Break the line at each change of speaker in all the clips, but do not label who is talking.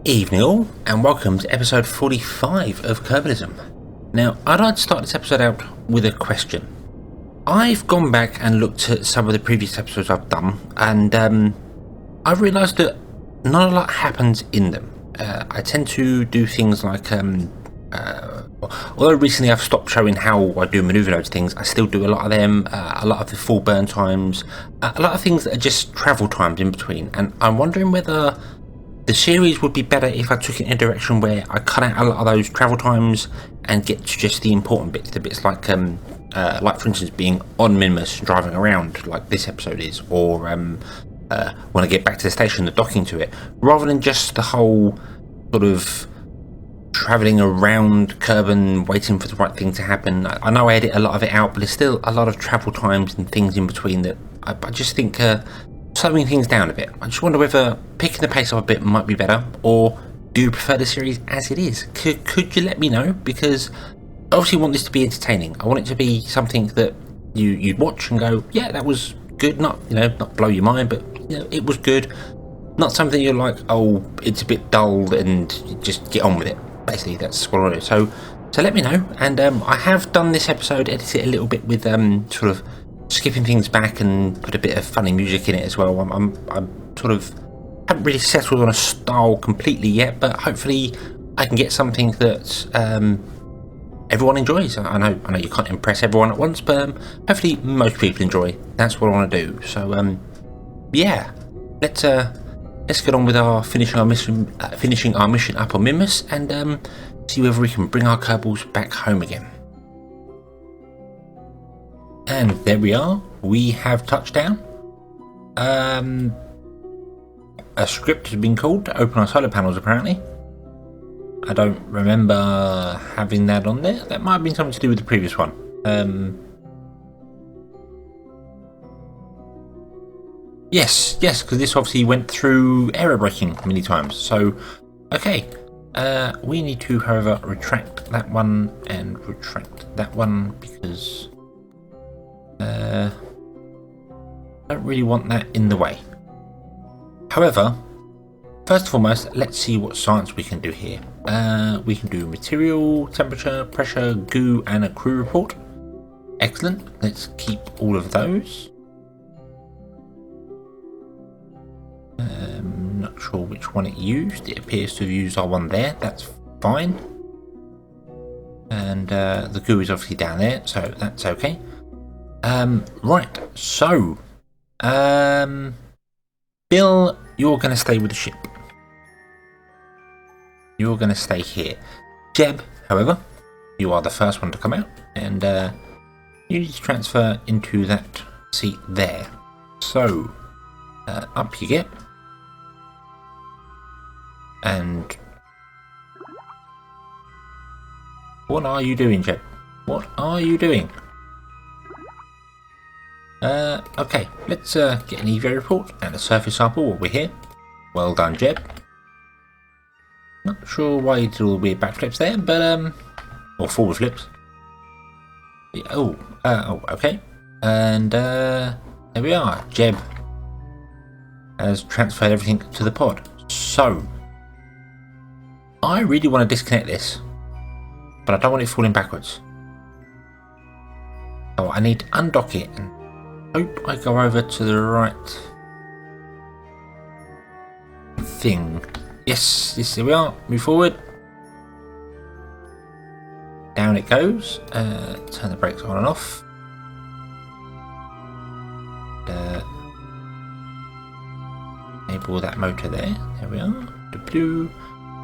Evening all, and welcome to episode 45 of Kerbalism. Now, I'd like to start this episode out with a question. I've gone back and looked at some of the previous episodes I've done, and I've realised that not a lot happens in them. I tend to do things like, although recently I've stopped showing how I do manoeuvre loads of things, I still do a lot of them, a lot of the full burn times, a lot of things that are just travel times in between, and I'm wondering whether the series would be better if I took it in a direction where I cut out a lot of those travel times and get to just the important bits, the bits like for instance being on Minmus, driving around like this episode is, or when I get back to the station, the docking to it, rather than just the whole sort of travelling around Kerbal waiting for the right thing to happen. I know I edit a lot of it out, but there's still a lot of travel times and things in between that I just think slowing things down a bit. I just wonder whether picking the pace up a bit might be better, or do you prefer the series as it is? Could you let me know? Because I obviously want this to be entertaining. I want it to be something that you'd watch and go, yeah, that was good. Not not blow your mind, but it was good. Not something you're like, oh, it's a bit dull, and just get on with it. Basically, that's what I do. So let me know. And I have done this episode, edited it a little bit with sort of skipping things back and put a bit of funny music in it as well. I'm sort of haven't really settled on a style completely yet, but hopefully I can get something that everyone enjoys. I know you can't impress everyone at once, but hopefully most people enjoy. That's what I want to do. So yeah, let's get on with our finishing our mission up on Minmus, and see whether we can bring our Kerbals back home again. And there we are, we have touchdown. A script has been called to open our solar panels apparently. I don't remember having that on there. That might have been something to do with the previous one. Yes, because this obviously went through error braking many times. So, okay. We need to, however, retract that one and retract that one because I don't really want that in the way. However, first and foremost, let's see what science we can do here. We can do material, temperature, pressure, goo, and a crew report. Excellent. Let's keep all of those. Not sure which one it used. It appears to have used our one there. That's fine. And the goo is obviously down there, so that's okay. Right, so Bill, you're going to stay with the ship. You're going to stay here. Jeb, however, you are the first one to come out, and you need to transfer into that seat there. So, up you get. And what are you doing, Jeb? What are you doing? Okay, let's get an EV report and a surface sample while we're here. Well done, Jeb. Not sure why you did all the weird backflips there, but or forward flips. Yeah, okay. And there we are. Jeb has transferred everything to the pod. So I really want to disconnect this, but I don't want it falling backwards. So I need to undock it and hope I go over to the right thing. Yes, here we are. Move forward. Down it goes. Turn the brakes on and off. Enable that motor there. There we are.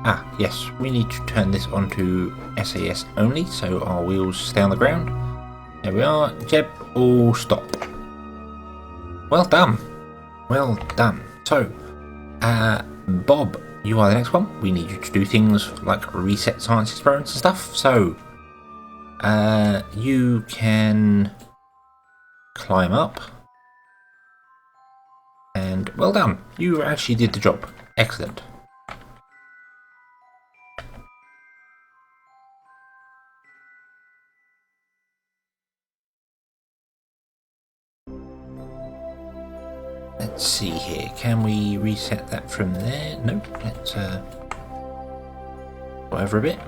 Ah, yes, we need to turn this onto SAS only, so our wheels stay on the ground. There we are. Jeb, all stop. Well done. Well done. So, Bob, you are the next one. We need you to do things like reset science experiments and stuff. So, you can climb up. And well done. You actually did the job. Excellent. Let's see here. Can we reset that from there? Nope. Let's over a bit.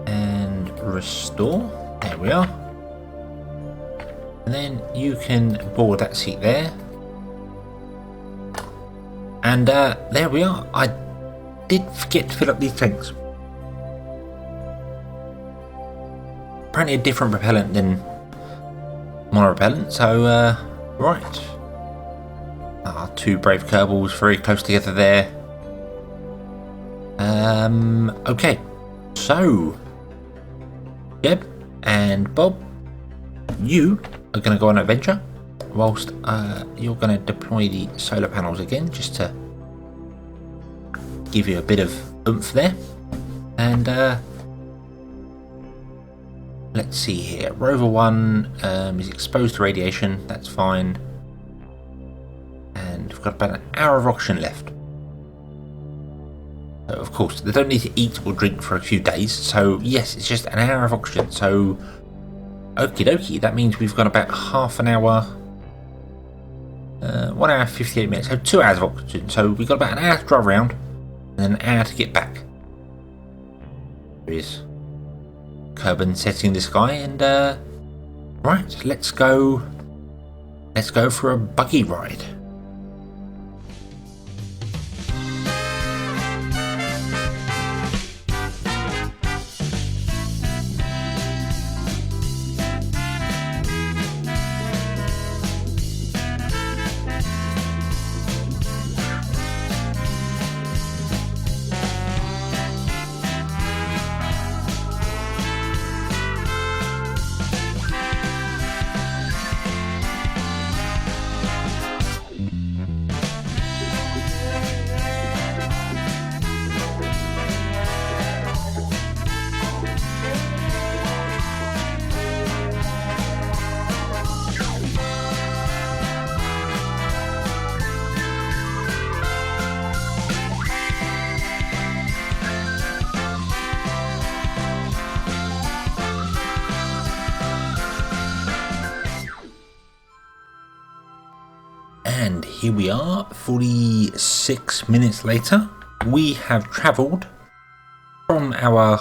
And restore. There we are. And then you can board that seat there. And there we are. I did forget to fill up these tanks. Apparently a different propellant than monopropellant, so right. Our two brave Kerbals very close together there. Okay, so Jeb and Bob, you are going to go on an adventure, whilst you're going to deploy the solar panels again, just to give you a bit of oomph there. And let's see here. Rover 1 is exposed to radiation. That's fine. And we've got about an hour of oxygen left. So of course, they don't need to eat or drink for a few days. So yes, it's just an hour of oxygen. So okie dokie. That means we've got about half an hour. 1 hour 58 minutes. So 2 hours of oxygen. So we've got about an hour to drive around and an hour to get back. There is Kerbal setting the sky, and right, let's go for a buggy ride. And here we are, 46 minutes later. We have travelled from our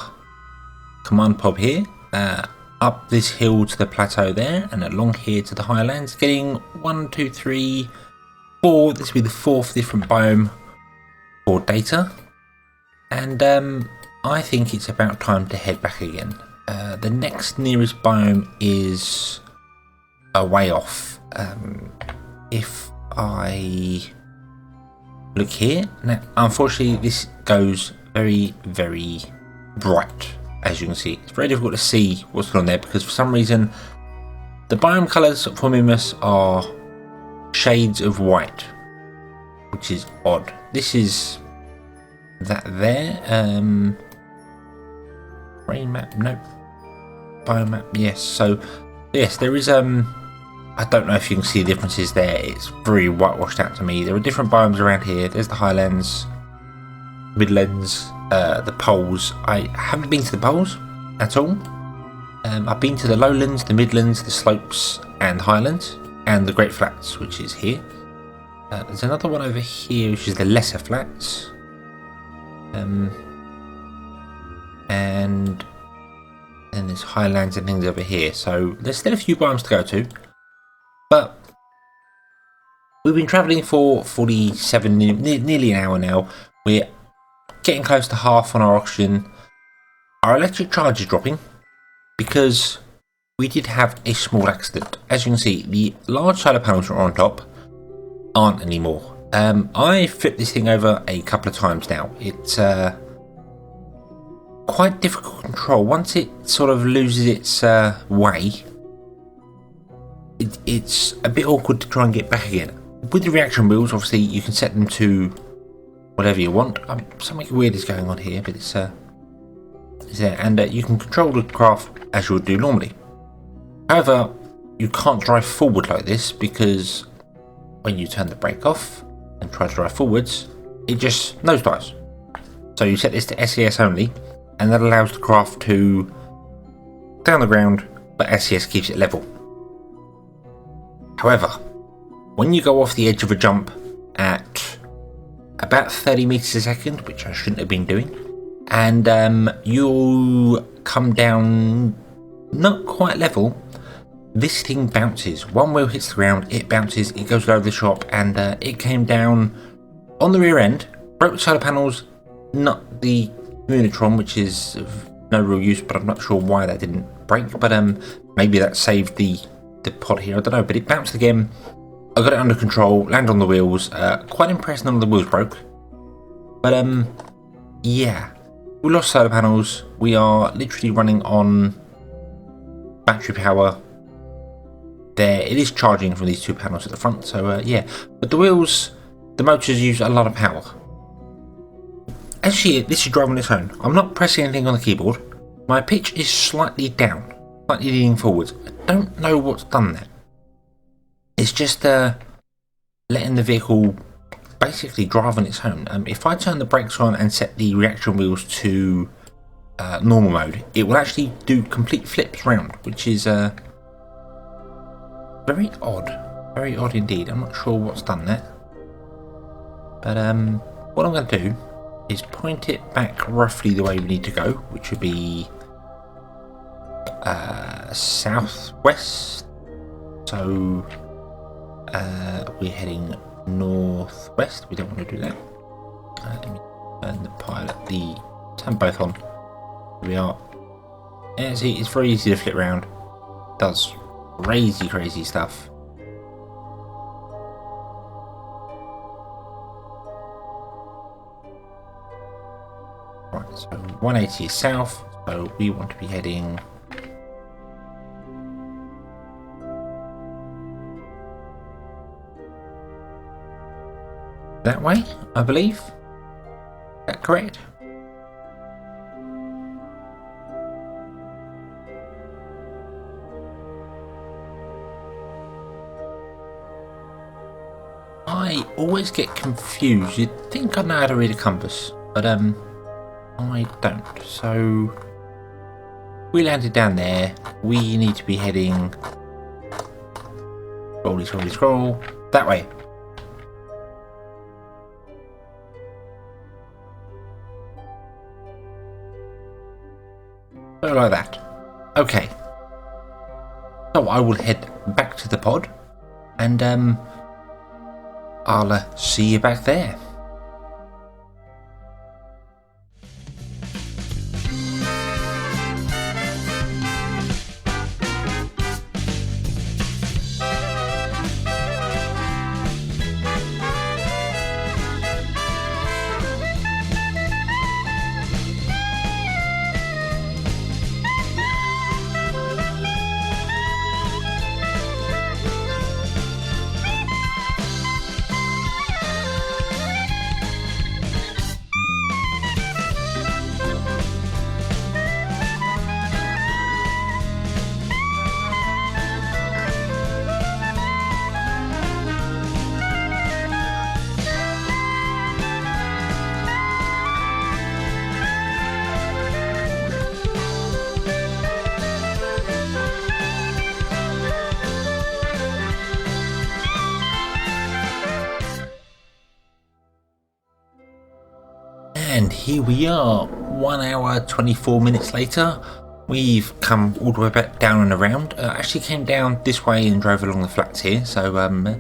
command pod here, up this hill to the plateau there, and along here to the highlands, getting 1, 2, 3, 4. This will be the 4th different biome for data. And I think it's about time to head back again. The next nearest biome is a way off. If I look here, now unfortunately this goes very, very bright. As you can see, it's very difficult to see what's going on there because for some reason the biome colours for Minmus are shades of white, which is odd. This is that there. Rain map, nope. Biomap, yes. So yes, there is I don't know if you can see the differences there. It's very whitewashed out to me. There are different biomes around here. There's the highlands, midlands, the poles. I haven't been to the poles at all. I've been to the lowlands, the midlands, the slopes and highlands, and the great flats, which is here. There's another one over here, which is the lesser flats. And then there's highlands and things over here. So there's still a few biomes to go to. But we've been travelling for 47, nearly an hour now. We're getting close to half on our oxygen. Our electric charge is dropping because we did have a small accident. As you can see, the large solar panels that are on top aren't anymore. I flipped this thing over a couple of times now. It's quite difficult to control. Once it sort of loses its way, it's a bit awkward to try and get back again. With the reaction wheels, obviously you can set them to whatever you want. Something weird is going on here, but it's there, and you can control the craft as you would do normally. However, you can't drive forward like this because when you turn the brake off and try to drive forwards, it just nosedives. So you set this to SES only, and that allows the craft to stay on the ground, but SES keeps it level. However, when you go off the edge of a jump at about 30 meters a second, which I shouldn't have been doing. And you'll come down not quite level. This thing bounces. One wheel hits the ground, it bounces, it goes over the shop, and it came down on the rear end, broke the solar panels, not the Munitron, which is of no real use, but I'm not sure why that didn't break. But maybe that saved the pod here, I don't know. But it bounced again. I got it under control, landed on the wheels. Quite impressed none of the wheels broke. But yeah, we lost solar panels. We are literally running on battery power. There, it is charging from these two panels at the front. So yeah, but the wheels, the motors use a lot of power. Actually, this is driving on its own. I'm not pressing anything on the keyboard. My pitch is slightly down, slightly leaning forwards. I don't know what's done that. It's just letting the vehicle basically drive on its own. If I turn the brakes on and set the reaction wheels to normal mode, it will actually do complete flips round, which is very odd indeed. I'm not sure what's done that. But what I'm going to do is point it back roughly the way we need to go, which would be southwest. So we're heading northwest. We don't want to do that. Let me turn the pilot, turn both on. Here we are. Yeah, see, it's very easy to flip around. Does crazy stuff. Right, so 180 is south, so we want to be heading that way, I believe. Is that correct? I always get confused. You'd think I know how to read a compass, but I don't. So we landed down there. We need to be heading scroll that way. So like that. Okay. So I will head back to the pod, and I'll see you back there. And here we are, 1 hour 24 minutes later. We've come all the way back down and around. Actually came down this way and drove along the flats here. So and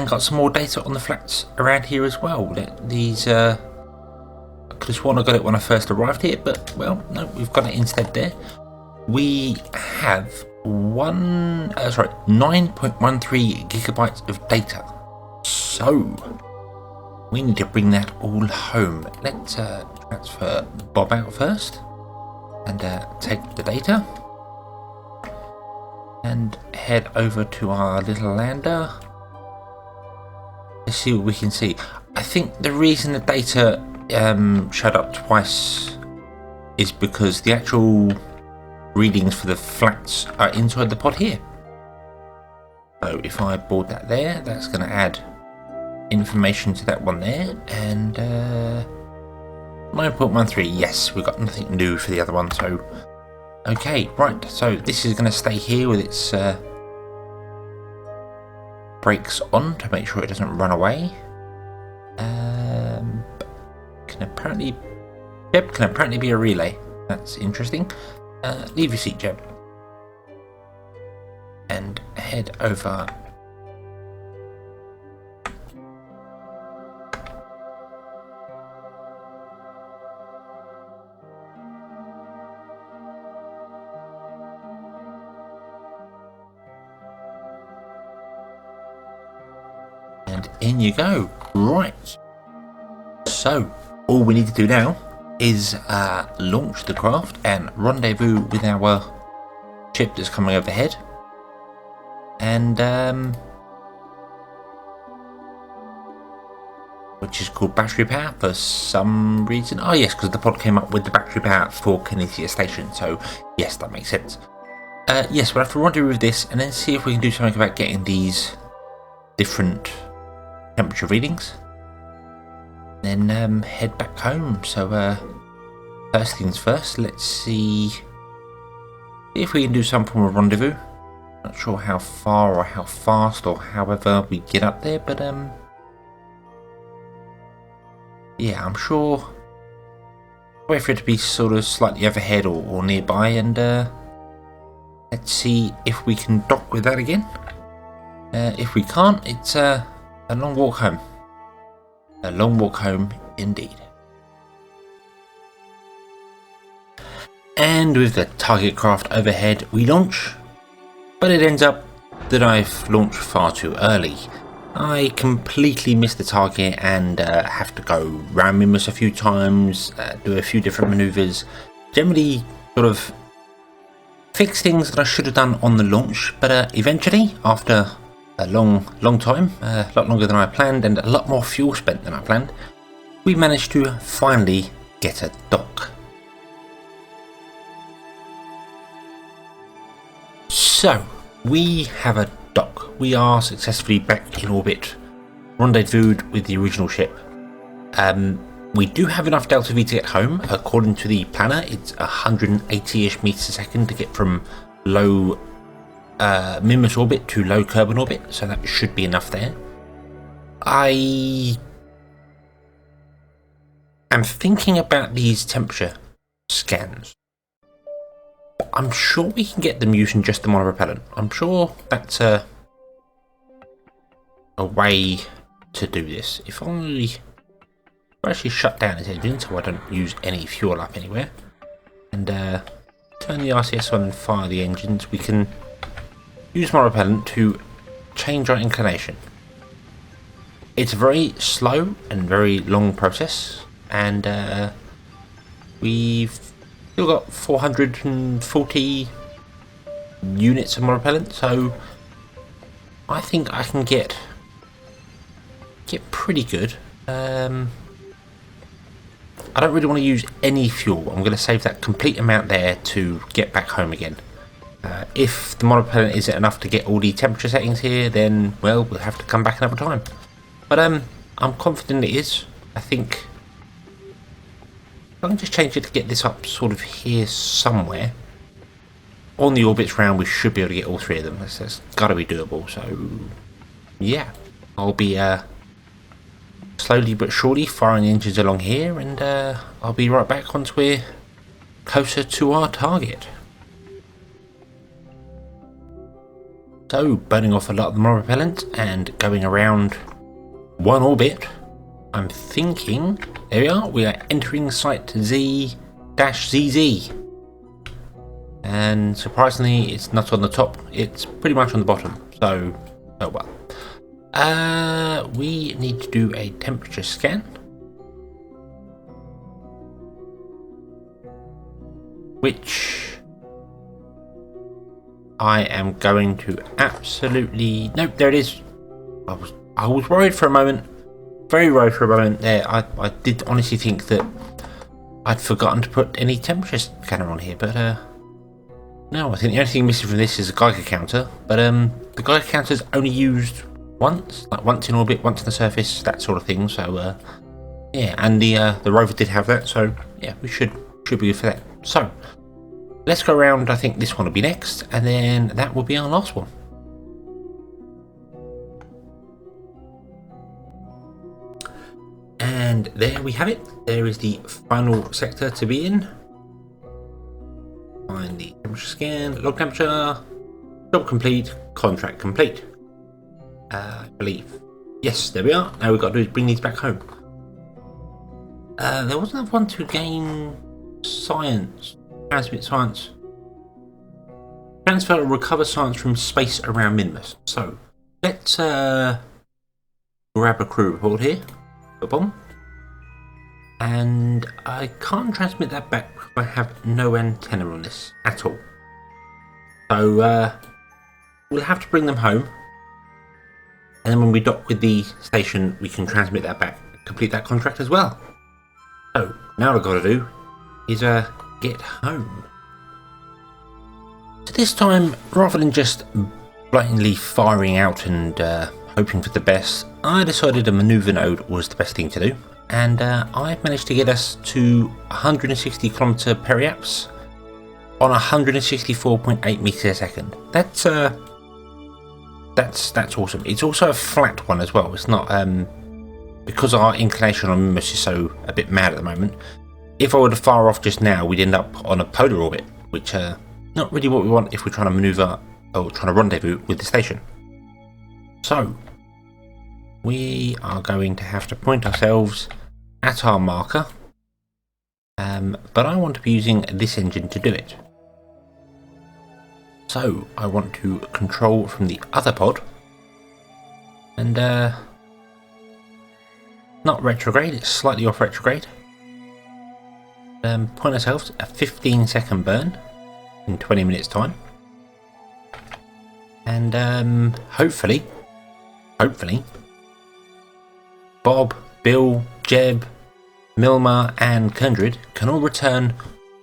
got some more data on the flats around here as well. These I could have sworn I got it when I first arrived here, but well, no, we've got it instead there. We have 9.13 gigabytes of data. So we need to bring that all home. Let's transfer Bob out first and take the data and head over to our little lander. Let's see what we can see. I think the reason the data showed up twice is because the actual readings for the flats are inside the pod here. So if I board that there, that's going to add information to that one there, and 9.13, yes, we've got nothing new for the other one. So okay, right, so this is going to stay here with its brakes on to make sure it doesn't run away. Jeb can apparently be a relay. That's interesting. Leave your seat, Jeb. And head over. And in you go. Right. So, all we need to do now is launch the craft and rendezvous with our ship that's coming overhead. And which is called battery power for some reason. Oh yes, because the pod came up with the battery power for Kinesia Station, so yes, that makes sense. Yes, we'll have to rendezvous with this and then see if we can do something about getting these different temperature readings. Then head back home. So first things first, let's see if we can do some form of rendezvous. Not sure how far or how fast or however we get up there, but yeah, I'm sure wait for it to be sort of slightly overhead or nearby, and let's see if we can dock with that again. If we can't, it's a long walk home. A long walk home indeed. And with the target craft overhead, we launch, but it ends up that I've launched far too early. I completely missed the target and have to go round Minmus a few times, do a few different manoeuvres, generally sort of fix things that I should have done on the launch, but eventually, after a long time, a lot longer than I planned and a lot more fuel spent than I planned, we managed to finally get a dock. So, we have a dock. We are successfully back in orbit, rendezvoused with the original ship. We do have enough delta V to get home. According to the planner, it's 180-ish meters a second to get from low Minmus orbit to low Kerbal orbit, so that should be enough there. I am thinking about these temperature scans. I'm sure we can get them using just the monopropellant. I'm sure that's a way to do this. If I actually shut down this engine so I don't use any fuel up anywhere, and turn the RCS on and fire the engines, we can use monopropellant to change our inclination. It's a very slow and very long process, and we've still got 440 units of monopropellant, so I think I can get pretty good. I don't really want to use any fuel. I'm going to save that complete amount there to get back home again. If the monopropellant isn't enough to get all the temperature settings here, then well, we'll have to come back another time. But I'm confident it is. I think I can just change it to get this up sort of here somewhere. On the orbits round, we should be able to get all three of them. That's got to be doable. So yeah, I'll be slowly but surely firing the engines along here, and I'll be right back once we're closer to our target. So, burning off a lot of the monopropellant and going around one orbit, I'm thinking, there we are entering site Z-ZZ. And surprisingly, it's not on the top, it's pretty much on the bottom, so, oh well. We need to do a temperature scan, which I am going to absolutely... Nope, there it is. I was worried for a moment, very worried for a moment there. I did honestly think that I'd forgotten to put any temperature scanner on here, but no, I think the only thing missing from this is a Geiger counter, but the Geiger counter's only used once, like once in orbit, once on the surface, that sort of thing, so yeah, and the rover did have that, so yeah, we should be good for that. So let's go around. I think this one will be next, and then that will be our last one. And And there we have it. There is the final sector to be in. Find the temperature scan, log temperature, job complete, contract complete. I believe. Yes, there we are. Now we've got to do is bring these back home. There was another one to gain science, transmit science, transfer or recover science from space around Minmus. So let's grab a crew report here. Boom. And I can't transmit that back because I have no antenna on this at all. So we'll have to bring them home. And then when we dock with the station, we can transmit that back, complete that contract as well. So now what I've got to do is get home. So this time, rather than just blatantly firing out and hoping for the best, I decided a maneuver node was the best thing to do. And I've managed to get us to 160 kilometer periaps on 164.8 meters a second. That's awesome. It's also a flat one as well. It's not because our inclination on Minmus is so a bit mad at the moment. If I were to fire off just now, we'd end up on a polar orbit, which not really what we want if we're trying to maneuver or trying to rendezvous with the station. So we are going to have to point ourselves at our marker, but I want to be using this engine to do it. So I want to control from the other pod and not retrograde, it's slightly off retrograde. Point ourselves a 15-second burn in 20 minutes time, and hopefully Bob, Bill, Jeb, Milma and Kendrid can all return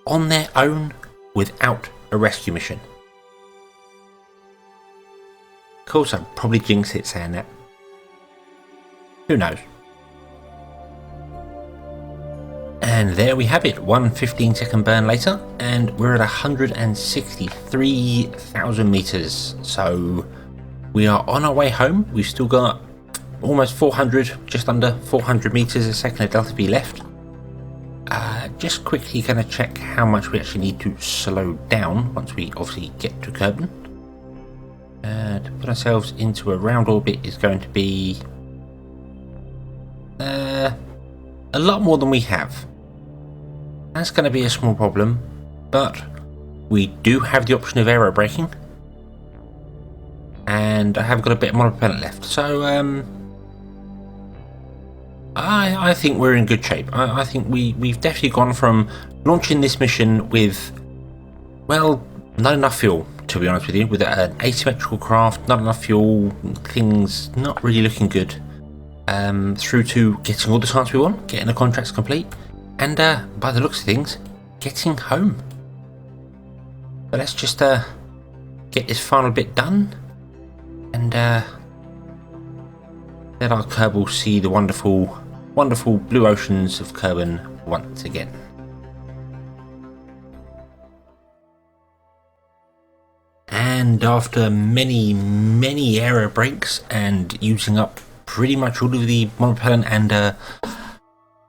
on their own without a rescue mission. Of course, I'd probably jinx it saying that. Who knows? And there we have it, one 15-second burn later, and we're at 163,000 meters. So we are on our way home. We've still got almost 400, just under 400 meters a second of delta V left. Just quickly going to check how much we actually need to slow down once we obviously get to Kerbal. To put ourselves into a round orbit is going to be a lot more than we have. That's going to be a small problem, but we do have the option of aero braking, and I have got a bit of monopropellant left, so I think we're in good shape. I think we've definitely gone from launching this mission with, well, not enough fuel, to be honest with you, with an asymmetrical craft, not enough fuel, things not really looking good, through to getting all the science we want, getting the contracts complete, and by the looks of things, getting home. But let's just get this final bit done, and let our Kerbal see the wonderful blue oceans of Kerbal once again. And after many aero brakes and using up pretty much all of the monopropellant and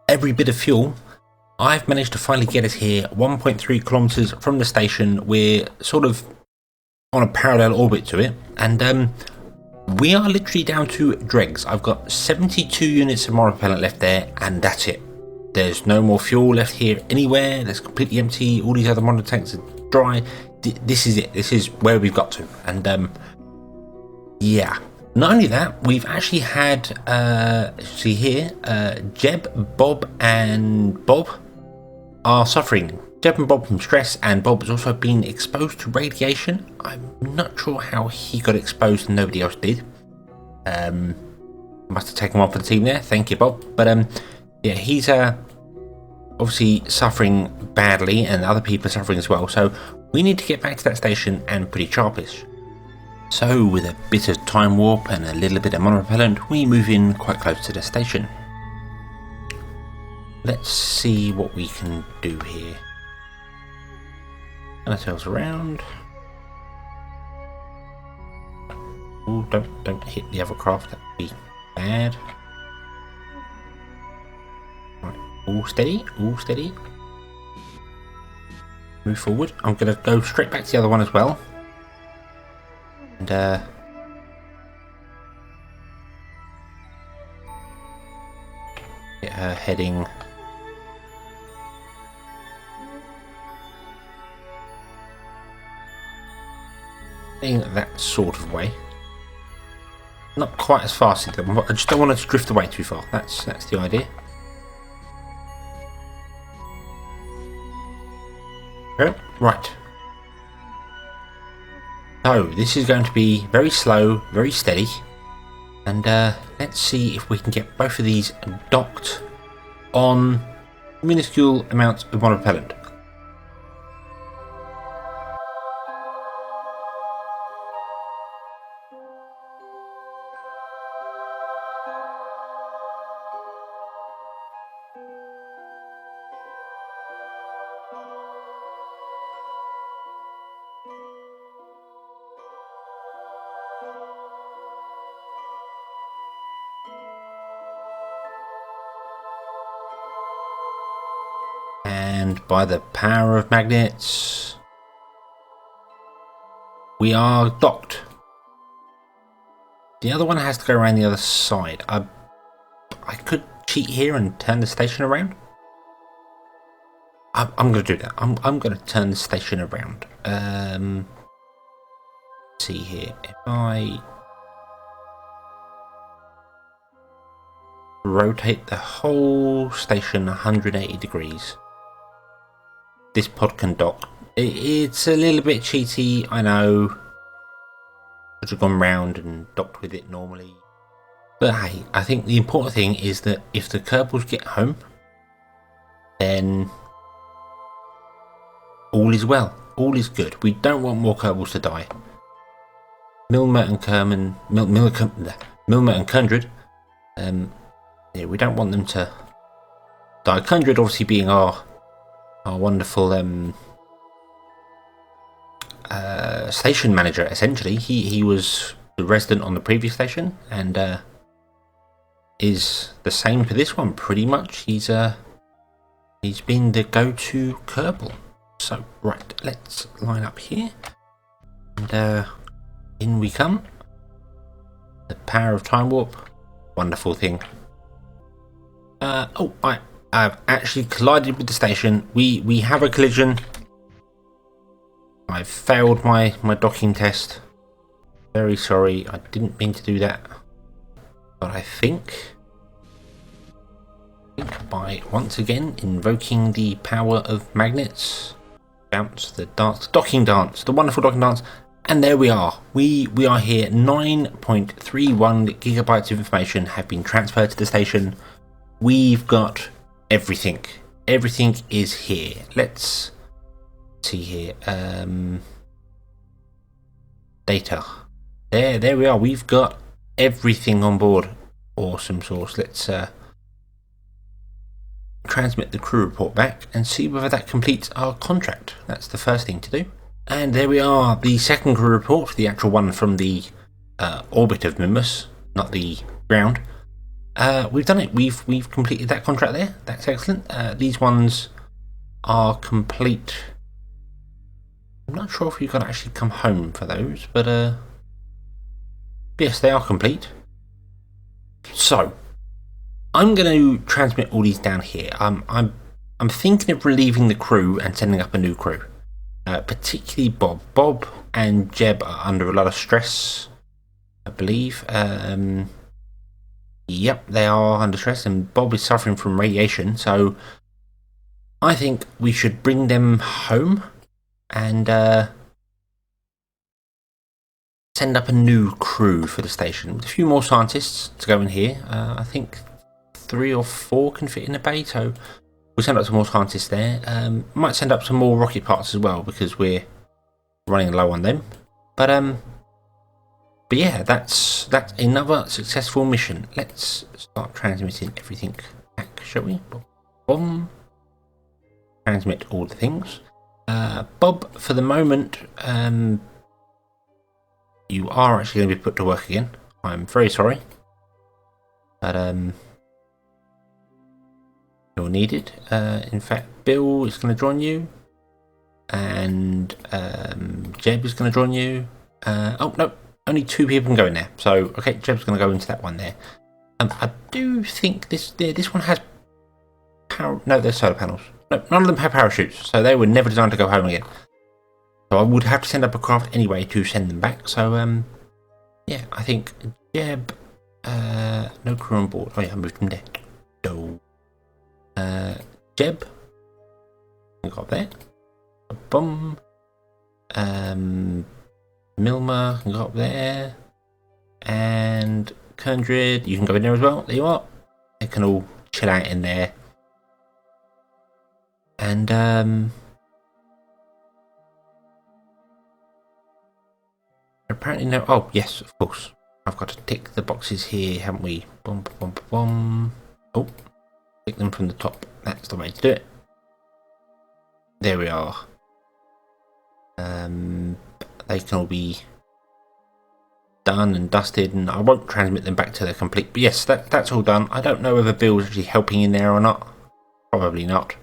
every bit of fuel, I've managed to finally get us here 1.3 kilometers from the station. We're sort of on a parallel orbit to it, and we are literally down to dregs. I've got 72 units of monopropellant left there, and that's it. There's no more fuel left here anywhere. That's completely empty. All these other mono tanks are dry. This is it. This is where we've got to. And yeah. Not only that, we've actually had, see here, Jeb, Bob and Bob are suffering. Jeb and Bob from stress, and Bob has also been exposed to radiation. I'm not sure how he got exposed and nobody else did. Must have taken one for the team there. Thank you, Bob. But yeah, he's obviously suffering badly, and other people are suffering as well. So we need to get back to that station and pretty sharpish. So with a bit of time warp and a little bit of monopropellant, we move in quite close to the station. Let's see what we can do here. Turn ourselves around. Ooh, don't hit the other craft, that would be bad. All steady, all steady. Move forward. I'm going to go straight back to the other one as well. And get her heading that sort of way. Not quite as fast as them. I just don't want it to drift away too far. That's the idea. Okay, right. So this is going to be very slow, very steady, and let's see if we can get both of these docked on minuscule amounts of monopropellant. And by the power of magnets, we are docked. The other one has to go around the other side. I could cheat here and turn the station around. I'm going to do that. I'm going to turn the station around. Let's see here. If I rotate the whole station 180 degrees, this pod can dock. It's a little bit cheaty, I know. Should have gone round and docked with it normally. But hey, I think the important thing is that if the Kerbals get home, then all is well. All is good. We don't want more Kerbals to die. Milmer and Kundred. Yeah, we don't want them to die. Kundred obviously being our wonderful station manager. Essentially, he was the resident on the previous station and is the same for this one. Pretty much, he's been the go-to Kerbal. So right, let's line up here, and in we come. The power of time warp, wonderful thing. Oh, I've actually collided with the station. We have a collision. I've failed my docking test. Very sorry, I didn't mean to do that. But I think by once again invoking the power of magnets, bounce the dance, docking dance, the wonderful docking dance, and there we are. We are here. 9.31 gigabytes of information have been transferred to the station. We've got everything. Everything is here. Let's see here. Data. There we are. We've got everything on board. Awesome sauce. Let's transmit the crew report back and see whether that completes our contract. That's the first thing to do. And there we are. The second crew report, the actual one from the orbit of Minmus, not the ground. We've done it. We've completed that contract there. That's excellent. These ones are complete. I'm not sure if you can actually come home for those, but yes, they are complete. So I'm going to transmit all these down here. I'm thinking of relieving the crew and sending up a new crew, particularly Bob. Bob and Jeb are under a lot of stress, I believe. Yep, they are under stress, and Bob is suffering from radiation, so I think we should bring them home and send up a new crew for the station with a few more scientists to go in here. I think 3 or 4 can fit in the bay, so we'll send up some more scientists there. Might send up some more rocket parts as well because we're running low on them. But yeah, that's another successful mission. Let's start transmitting everything back, shall we? Boom. Transmit all the things. Bob, for the moment, you are actually going to be put to work again. I'm very sorry. But you're needed. In fact, Bill is going to join you, and Jeb is going to join you. Oh no, only 2 people can go in there. So okay, Jeb's going to go into that one there. I do think this one has power. No, they're solar panels. No, none of them have parachutes, so they were never designed to go home again. So I would have to send up a craft anyway to send them back. So yeah, I think Jeb, no crew on board. Oh yeah, I moved them there. No. Jeb, can go up there. Boom. Milma can go up there, and Kundred, you can go in there as well. There you are. They can all chill out in there. And apparently no. Oh yes, of course. I've got to tick the boxes here, haven't we? Boom, boom, boom. Oh, tick them from the top. That's the way to do it. There we are. They can all be done and dusted, and I won't transmit them back to the complete. But yes, that's all done. I don't know whether Bill's actually helping in there or not. Probably not.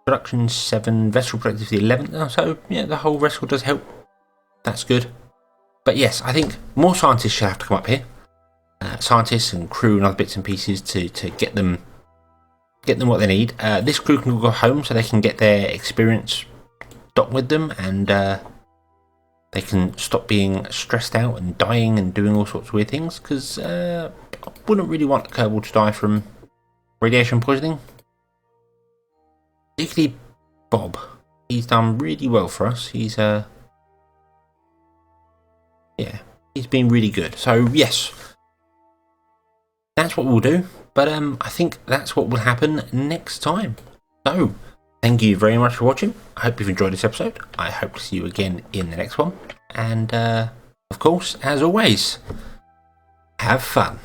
Production 7, vessel productivity 11. So yeah, the whole vessel does help. That's good. But yes, I think more scientists should have to come up here. Scientists and crew and other bits and pieces to get them what they need. This crew can go home so they can get their experience docked with them, and they can stop being stressed out and dying and doing all sorts of weird things, because I wouldn't really want Kerbal to die from radiation poisoning. Particularly Bob. He's done really well for us. He's yeah, he's been really good. So yes, that's what we'll do. But I think that's what will happen next time. So thank you very much for watching. I hope you've enjoyed this episode. I hope to see you again in the next one. And of course, as always, have fun.